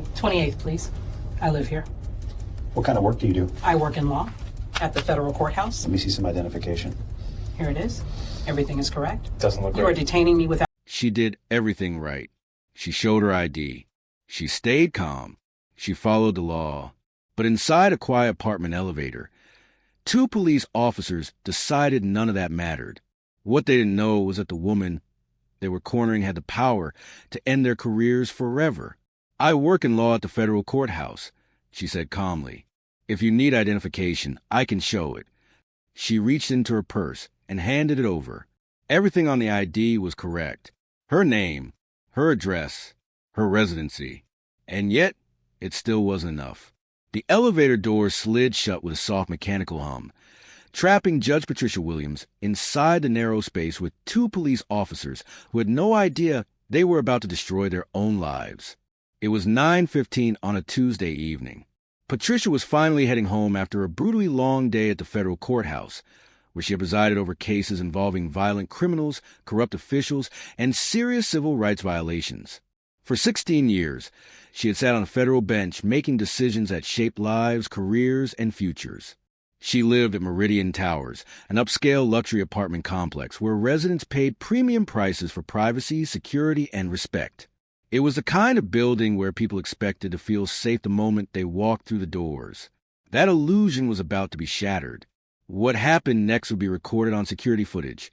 28th, please. I live here. What kind of work do you do? I work in law at the federal courthouse. Let me see some identification. Here it is. Everything is correct. Doesn't look You right. are detaining me without... She did everything right. She showed her ID. She stayed calm. She followed the law. But inside a quiet apartment elevator, two police officers decided none of that mattered. What they didn't know was that the woman they were cornering had the power to end their careers forever. "I work in law at the federal courthouse," she said calmly. "If you need identification, I can show it." She reached into her purse and handed it over. Everything on the ID was correct. Her name, her address, her residency. And yet, it still wasn't enough. The elevator doors slid shut with a soft mechanical hum, trapping Judge Patricia Williams inside the narrow space with two police officers who had no idea they were about to destroy their own lives. It was 9:15 on a Tuesday evening. Patricia was finally heading home after a brutally long day at the federal courthouse, where she had presided over cases involving violent criminals, corrupt officials, and serious civil rights violations. For 16 years, she had sat on a federal bench making decisions that shaped lives, careers, and futures. She lived at Meridian Towers, an upscale luxury apartment complex where residents paid premium prices for privacy, security, and respect. It was the kind of building where people expected to feel safe the moment they walked through the doors. That illusion was about to be shattered. What happened next would be recorded on security footage.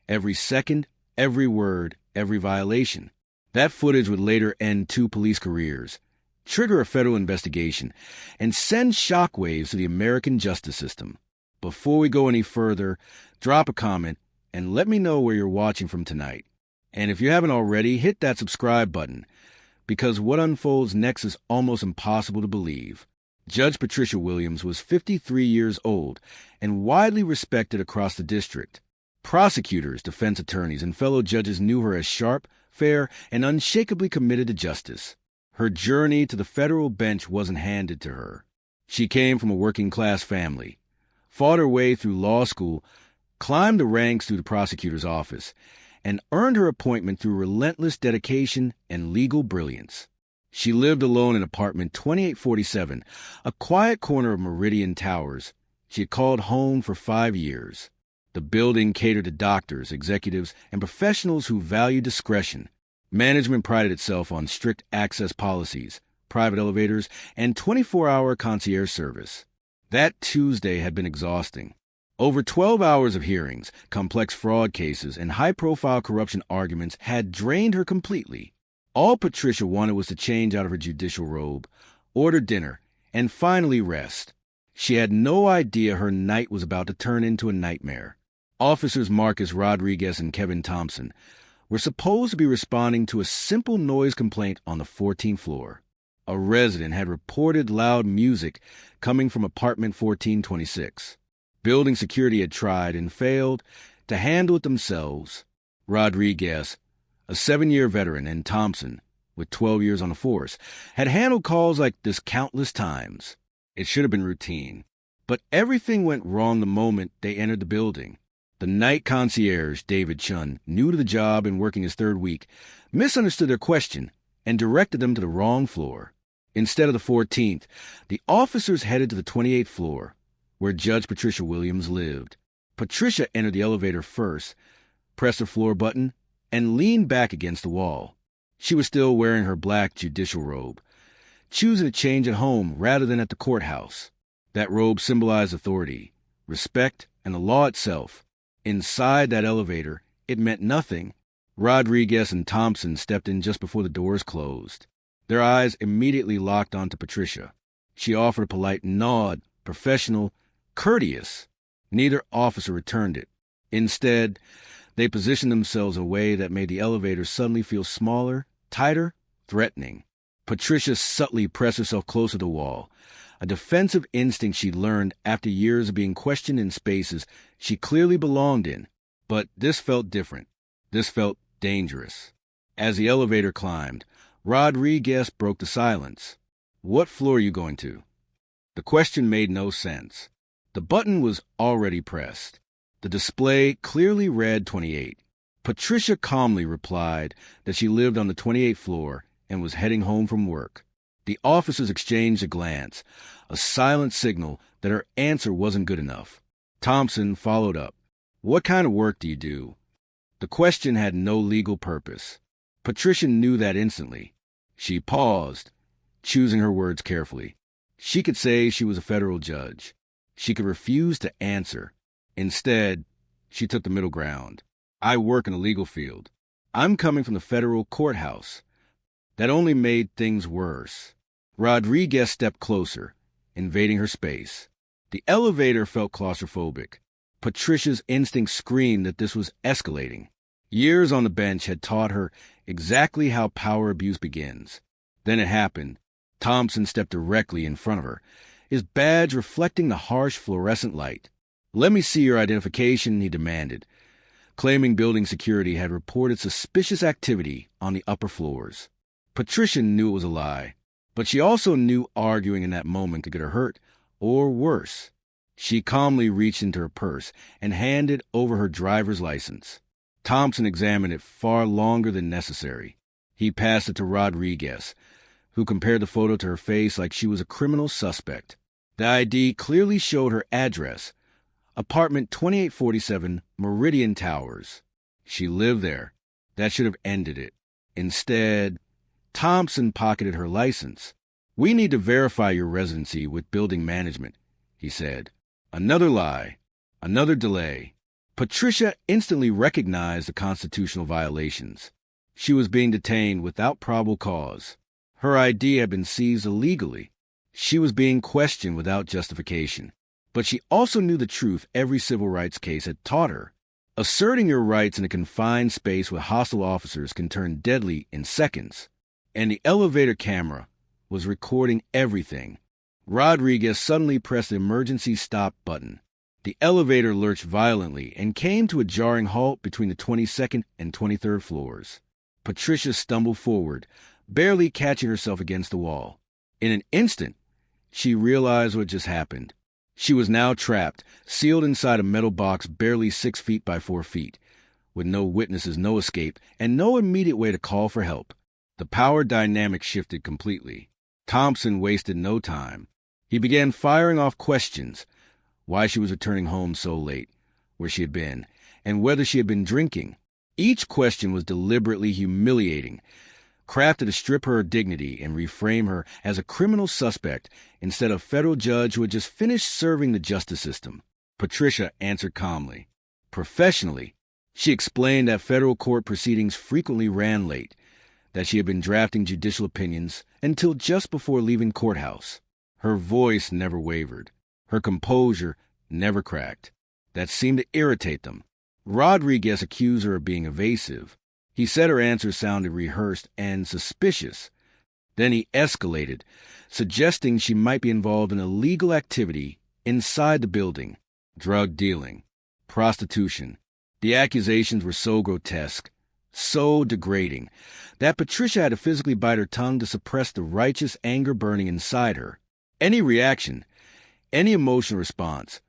Every second, every word, every violation. That footage would later end two police careers, trigger a federal investigation, and send shockwaves to the American justice system. Before we go any further, drop a comment and let me know where you're watching from tonight. And if you haven't already, hit that subscribe button, because what unfolds next is almost impossible to believe. Judge Patricia Williams was 53 years old and widely respected across the district. Prosecutors, defense attorneys, and fellow judges knew her as sharp, fair, and unshakably committed to justice. Her journey to the federal bench wasn't handed to her. She came from a working-class family, fought her way through law school, climbed the ranks through the prosecutor's office, and earned her appointment through relentless dedication and legal brilliance. She lived alone in apartment 2847, a quiet corner of Meridian Towers. She had called home for 5 years. The building catered to doctors, executives, and professionals who valued discretion. Management prided itself on strict access policies, private elevators, and 24-hour concierge service. That Tuesday had been exhausting. Over 12 hours of hearings, complex fraud cases, and high-profile corruption arguments had drained her completely. All Patricia wanted was to change out of her judicial robe, order dinner, and finally rest. She had no idea her night was about to turn into a nightmare. Officers Marcus Rodriguez and Kevin Thompson were supposed to be responding to a simple noise complaint on the 14th floor. A resident had reported loud music coming from apartment 1426. Building security had tried and failed to handle it themselves. Rodriguez, a 7-year veteran, and Thompson, with 12 years on the force, had handled calls like this countless times. It should have been routine. But everything went wrong the moment they entered the building. The night concierge, David Chun, new to the job and working his 3rd week, misunderstood their question and directed them to the wrong floor. Instead of the 14th, the officers headed to the 28th floor, where Judge Patricia Williams lived. Patricia entered the elevator first, pressed the floor button, and leaned back against the wall. She was still wearing her black judicial robe, choosing to change at home rather than at the courthouse. That robe symbolized authority, respect, and the law itself. Inside that elevator, it meant nothing. Rodriguez and Thompson stepped in just before the doors closed. Their eyes immediately locked onto Patricia. She offered a polite nod, professional, courteous. Neither officer returned it. Instead, they positioned themselves in a way that made the elevator suddenly feel smaller, tighter, threatening. Patricia subtly pressed herself closer to the wall, a defensive instinct she'd learned after years of being questioned in spaces she clearly belonged in. But this felt different. This felt dangerous. As the elevator climbed, Rodriguez broke the silence. "What floor are you going to?" The question made no sense. The button was already pressed. The display clearly read 28. Patricia calmly replied that she lived on the 28th floor and was heading home from work. The officers exchanged a glance, a silent signal that her answer wasn't good enough. Thompson followed up. What kind of work do you do? The question had no legal purpose. Patricia knew that instantly. She paused, choosing her words carefully. She could say she was a federal judge. She could refuse to answer. Instead, she took the middle ground. I work in the legal field. I'm coming from the federal courthouse. That only made things worse. Rodriguez stepped closer, invading her space. The elevator felt claustrophobic. Patricia's instinct screamed that this was escalating. Years on the bench had taught her exactly how power abuse begins. Then it happened. Thompson stepped directly in front of her, his badge reflecting the harsh fluorescent light. Let me see your identification, he demanded, claiming building security had reported suspicious activity on the upper floors. Patricia knew it was a lie, but she also knew arguing in that moment could get her hurt, or worse. She calmly reached into her purse and handed over her driver's license. Thompson examined it far longer than necessary. He passed it to Rodriguez, who compared the photo to her face like she was a criminal suspect. The ID clearly showed her address, apartment 2847 Meridian Towers. She lived there. That should have ended it. Instead, Thompson pocketed her license. We need to verify your residency with building management, he said. Another lie. Another delay. Patricia instantly recognized the constitutional violations. She was being detained without probable cause. Her ID had been seized illegally. She was being questioned without justification. But she also knew the truth every civil rights case had taught her. Asserting your rights in a confined space with hostile officers can turn deadly in seconds. And the elevator camera was recording everything. Rodriguez suddenly pressed the emergency stop button. The elevator lurched violently and came to a jarring halt between the 22nd and 23rd floors. Patricia stumbled forward, barely catching herself against the wall. In an instant, she realized what just happened. She was now trapped, sealed inside a metal box barely 6 feet by 4 feet, with no witnesses, no escape, and no immediate way to call for help. The power dynamic shifted completely. Thompson wasted no time. He began firing off questions: why she was returning home so late, where she had been, and whether she had been drinking. Each question was deliberately humiliating, crafted to strip her of dignity and reframe her as a criminal suspect instead of a federal judge who had just finished serving the justice system. Patricia answered calmly. Professionally, she explained that federal court proceedings frequently ran late, that she had been drafting judicial opinions until just before leaving courthouse. Her voice never wavered. Her composure never cracked. That seemed to irritate them. Rodriguez accused her of being evasive. He said her answers sounded rehearsed and suspicious. Then he escalated, suggesting she might be involved in illegal activity inside the building: drug dealing, prostitution. The accusations were so grotesque, so degrading, that Patricia had to physically bite her tongue to suppress the righteous anger burning inside her. Any reaction, any emotional response,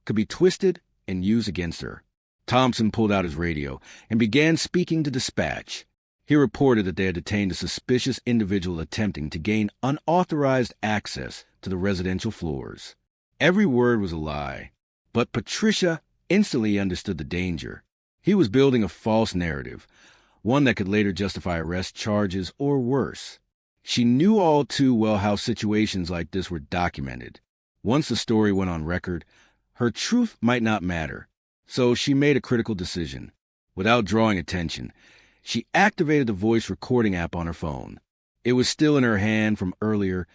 could be twisted and used against her. Thompson pulled out his radio and began speaking to dispatch. He reported that they had detained a suspicious individual attempting to gain unauthorized access to the residential floors. Every word was a lie, but Patricia instantly understood the danger. He was building a false narrative, one that could later justify arrest charges or worse. She knew all too well how situations like this were documented. Once the story went on record, her truth might not matter. So she made a critical decision. Without drawing attention, she activated the voice recording app on her phone. It was still in her hand from earlier,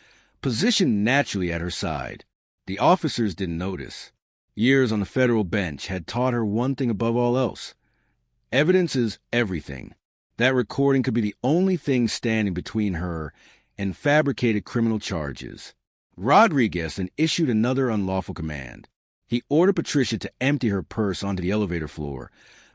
positioned naturally at her side. The officers didn't notice. Years on the federal bench had taught her one thing above all else: evidence is everything. That recording could be the only thing standing between her and fabricated criminal charges. Rodriguez then issued another unlawful command. He ordered Patricia to empty her purse onto the elevator floor,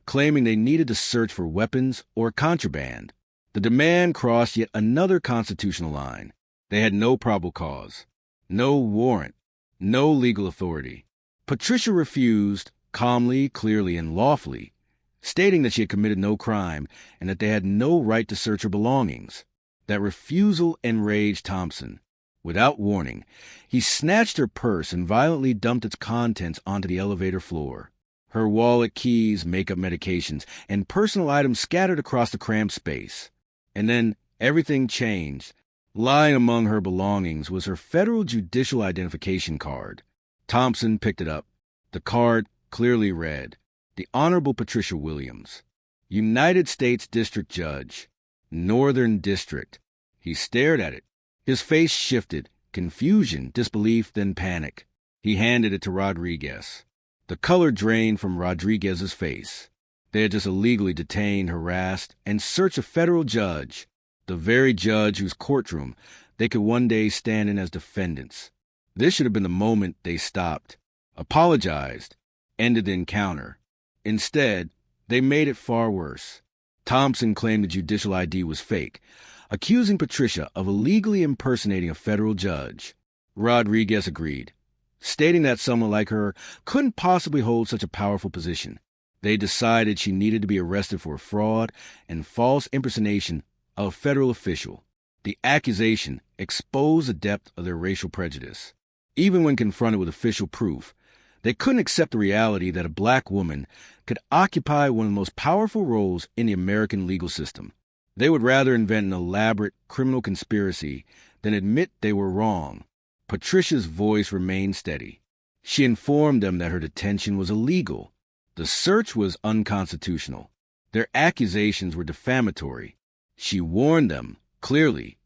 claiming they needed to search for weapons or contraband. The demand crossed yet another constitutional line. They had no probable cause, no warrant, no legal authority. Patricia refused, calmly, clearly, and lawfully, stating that she had committed no crime and that they had no right to search her belongings. That refusal enraged Thompson. Without warning, he snatched her purse and violently dumped its contents onto the elevator floor. Her wallet, keys, makeup, medications, and personal items scattered across the cramped space. And then everything changed. Lying among her belongings was her federal judicial identification card. Thompson picked it up. The card clearly read, "The Honorable Patricia Williams, United States District Judge, Northern District." He stared at it. His face shifted, confusion, disbelief, then panic. He handed it to Rodriguez. The color drained from Rodriguez's face. They had just illegally detained, harassed, and searched a federal judge, the very judge whose courtroom they could one day stand in as defendants. This should have been the moment they stopped, apologized, ended the encounter. Instead, they made it far worse. Thompson claimed the judicial ID was fake, accusing Patricia of illegally impersonating a federal judge. Rodriguez agreed, stating that someone like her couldn't possibly hold such a powerful position. They decided she needed to be arrested for fraud and false impersonation of a federal official. The accusation exposed the depth of their racial prejudice. Even when confronted with official proof, they couldn't accept the reality that a black woman could occupy one of the most powerful roles in the American legal system. They would rather invent an elaborate criminal conspiracy than admit they were wrong. Patricia's voice remained steady. She informed them that her detention was illegal. The search was unconstitutional. Their accusations were defamatory. She warned them, clearly,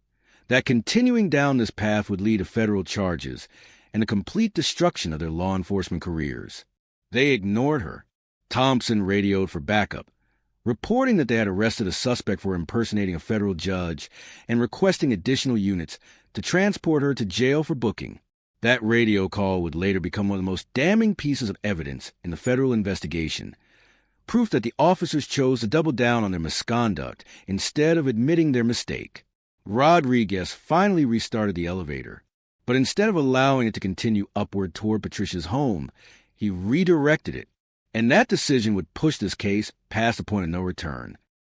that continuing down this path would lead to federal charges and the complete destruction of their law enforcement careers. They ignored her. Thompson radioed for backup, reporting that they had arrested a suspect for impersonating a federal judge and requesting additional units to transport her to jail for booking. That radio call would later become one of the most damning pieces of evidence in the federal investigation, proof that the officers chose to double down on their misconduct instead of admitting their mistake. Rodriguez finally restarted the elevator, but instead of allowing it to continue upward toward Patricia's home, he redirected it. And that decision would push this case past the point of no return.